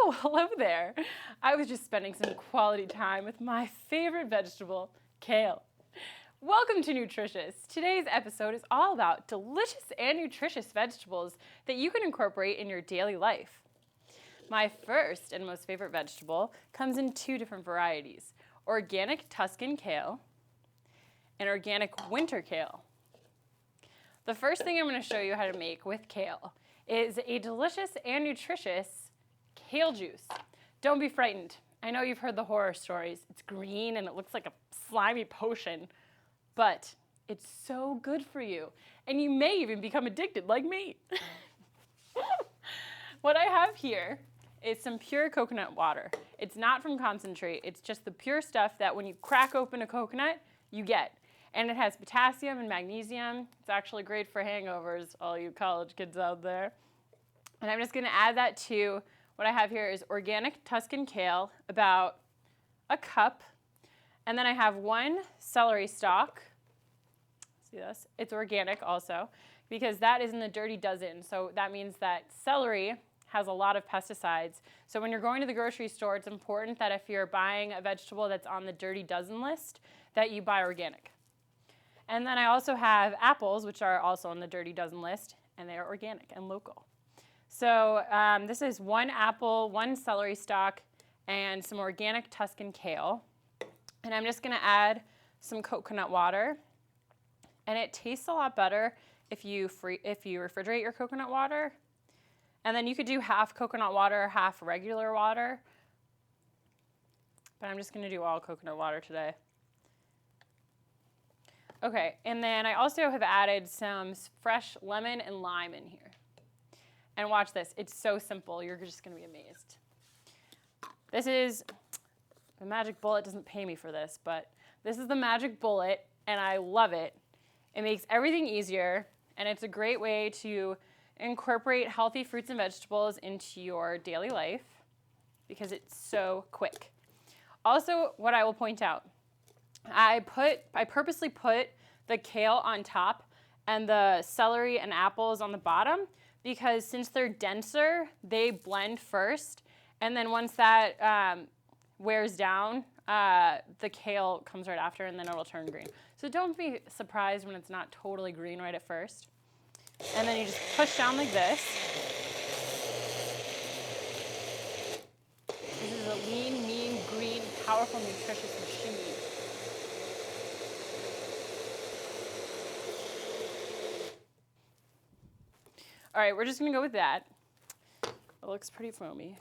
Oh, hello there. I was just spending some quality time with my favorite vegetable, kale. Welcome to Nutrishus. Today's episode is all about delicious and nutritious vegetables that you can incorporate in your daily life. My first and most favorite vegetable comes in two different varieties, organic Tuscan kale and organic winter kale. The first thing I'm going to show you how to make with kale is a delicious and nutritious kale juice. Don't be frightened. I know you've heard the horror stories. It's green and it looks like a slimy potion, but it's so good for you. And you may even become addicted like me. What I have here is some pure coconut water. It's not from concentrate. It's just the pure stuff that when you crack open a coconut, you get. And it has potassium and magnesium. It's actually great for hangovers, all you college kids out there. And I'm just going to add that to what I have here is organic Tuscan kale, about a cup. And then I have one celery stalk. See this? It's organic also, because that is in the dirty dozen. So that means that celery has a lot of pesticides. So when you're going to the grocery store, it's important that if you're buying a vegetable that's on the dirty dozen list, that you buy organic. And then I also have apples, which are also on the dirty dozen list, and they are organic and local. So this is one apple, one celery stalk, and some organic Tuscan kale. And I'm just going to add some coconut water. And it tastes a lot better if you refrigerate your coconut water. And then you could do half coconut water, half regular water. But I'm just going to do all coconut water today. Okay, and then I also have added some fresh lemon and lime in here. And watch this. It's so simple. You're just going to be amazed. This is, the magic bullet doesn't pay me for this, but this is the magic bullet, and I love it. It makes everything easier, and it's a great way to incorporate healthy fruits and vegetables into your daily life because it's so quick. Also, what I will point out, I purposely put the kale on top and the celery and apples on the bottom because since they're denser, they blend first, and then once that wears down, the kale comes right after, and then it'll turn green. So don't be surprised when it's not totally green right at first. And then you just push down like this. This is a lean, mean, green, powerful, nutritious machine. All right, we're just going to go with that. It looks pretty foamy.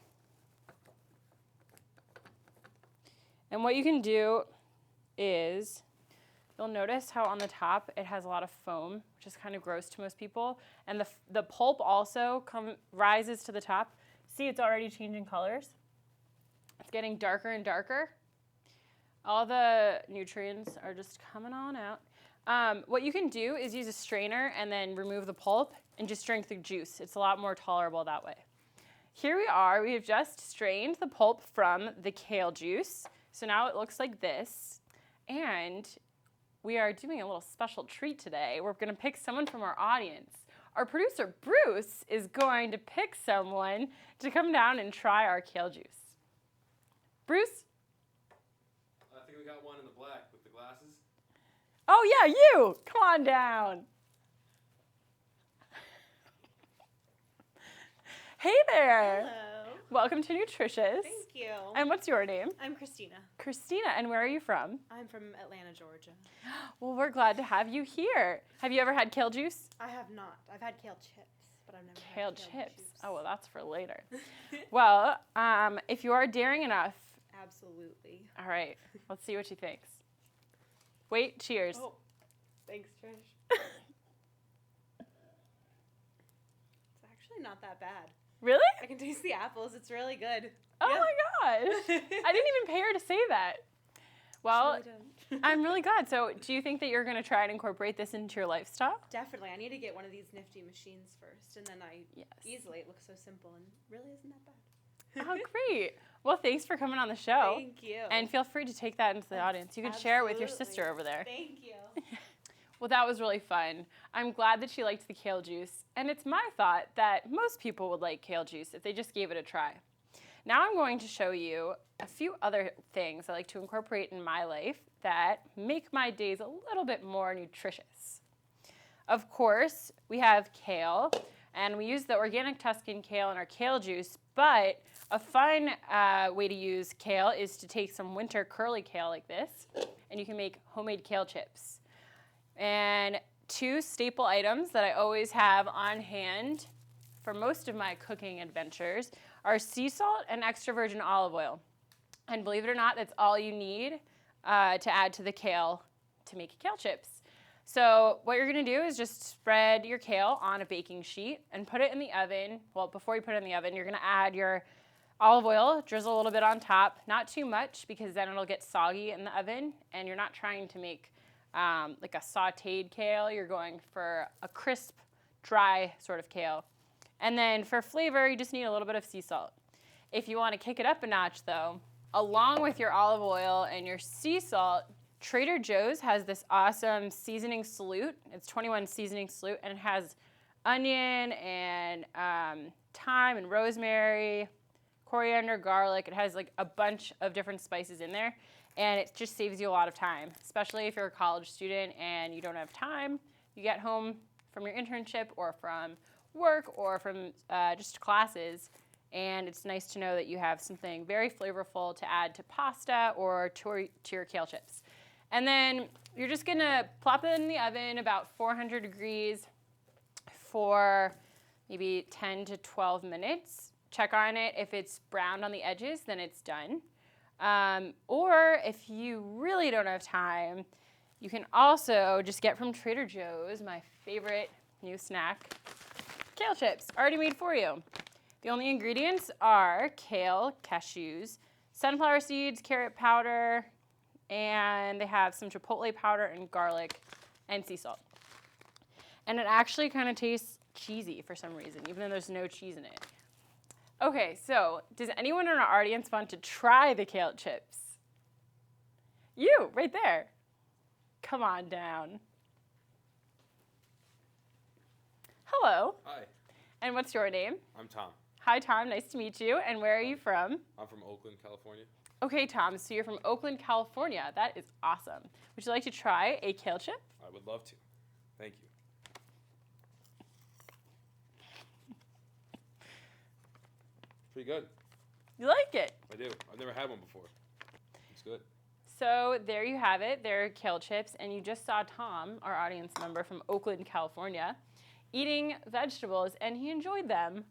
And what you can do is, you'll notice how on the top it has a lot of foam, which is kind of gross to most people. And the pulp also rises to the top. See, it's already changing colors. It's getting darker and darker. All the nutrients are just coming on out. What you can do is use a strainer and then remove the pulp and just drink the juice. It's a lot more tolerable that way. Here we are. We have just strained the pulp from the kale juice. So now it looks like this. And we are doing a little special treat today. We're going to pick someone from our audience. Our producer, Bruce, is going to pick someone to come down and try our kale juice. Bruce? I think we got one in the black with the glasses. Oh, yeah, you. Come on down. Hey there. Hello. Welcome to Nutrishus. Thank you. And what's your name? I'm Kristina. Kristina, and where are you from? I'm from Atlanta, Georgia. Well, we're glad to have you here. Have you ever had kale juice? I have not. I've had kale chips, but I've never Kale had kale chips. juice. Oh, well, that's for later. Well, if you are daring enough. Absolutely. All right, let's see what she thinks. Wait, cheers. Oh, thanks, Trish. It's actually not that bad. Really? I can taste the apples. It's really good. Oh Yeah. my gosh. I didn't even pay her to say that. Well, Really I'm really glad. So do you think that you're going to try and incorporate this into your lifestyle? Definitely. I need to get one of these nifty machines first, and then Yes. easily, it looks so simple and really isn't that bad. Oh, great. Well, thanks for coming on the show. Thank you. And feel free to take that into the audience. You can share it with your sister over there. Thank you. Well, that was really fun. I'm glad that she liked the kale juice. And it's my thought that most people would like kale juice if they just gave it a try. Now I'm going to show you a few other things I like to incorporate in my life that make my days a little bit more nutritious. Of course, we have kale, and we use the organic Tuscan kale in our kale juice, but a fun way to use kale is to take some winter curly kale like this, and you can make homemade kale chips. And two staple items that I always have on hand for most of my cooking adventures are sea salt and extra virgin olive oil. And believe it or not, that's all you need to add to the kale to make kale chips. So what you're going to do is just spread your kale on a baking sheet and put it in the oven. Well, before you put it in the oven, you're going to add your olive oil, drizzle a little bit on top, not too much because then it'll get soggy in the oven, and you're not trying to make like a sautéed kale. You're going for a crisp, dry sort of kale. And then for flavor, you just need a little bit of sea salt. If you want to kick it up a notch, though, along with your olive oil and your sea salt, Trader Joe's has this awesome seasoning salute. It's 21 seasoning salute, and it has onion and thyme and rosemary, coriander, garlic. It has like a bunch of different spices in there, and it just saves you a lot of time, especially if you're a college student and you don't have time. You get home from your internship or from work or from just classes, and it's nice to know that you have something very flavorful to add to pasta or to your kale chips. And then you're just gonna plop it in the oven about 400 degrees for maybe 10 to 12 minutes. Check on it. If it's browned on the edges, then it's done. Or if you really don't have time, you can also just get from Trader Joe's, my favorite new snack, kale chips, already made for you. The only ingredients are kale, cashews, sunflower seeds, carrot powder, and they have some chipotle powder and garlic and sea salt. And it actually kind of tastes cheesy for some reason, even though there's no cheese in it. Okay, so does anyone in our audience want to try the kale chips? You, right there. Come on down. Hello. Hi, And what's your name? I'm Tom. Hi, Tom. Nice to meet you. And where are you from? I'm from Oakland, California. Okay, Tom. So you're from Oakland, California. That is awesome. Would you like to try a kale chip? I would love to. Thank you. Pretty good. You like it? I do. I've never had one before. It's good. So there you have it. They're kale chips. And you just saw Tom, our audience member from Oakland, California, eating vegetables, and he enjoyed them.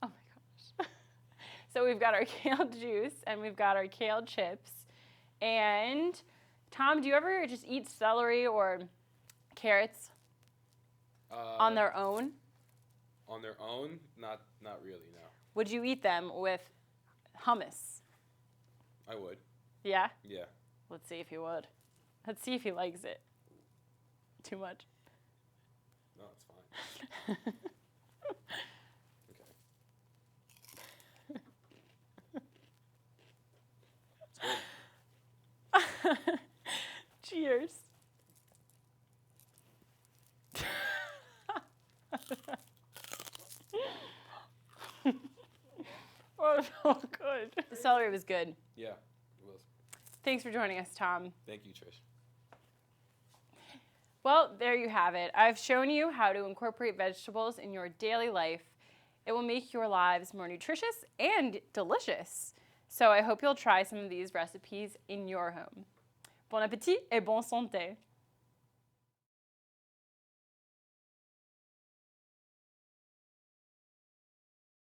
Oh my gosh. So we've got our kale juice, and we've got our kale chips. And Tom, do you ever just eat celery or carrots on their own? On their own? Not really, no. Would you eat them with hummus? I would. Yeah? Yeah. Let's see if he would. Let's see if he likes it. Too much. No, it's fine. Okay. It's good. Cheers. Oh, so good. The celery was good. Yeah, it was. Thanks for joining us, Tom. Thank you, Trish. Well, there you have it. I've shown you how to incorporate vegetables in your daily life. It will make your lives more nutritious and delicious. So I hope you'll try some of these recipes in your home. Bon appétit et bonne santé.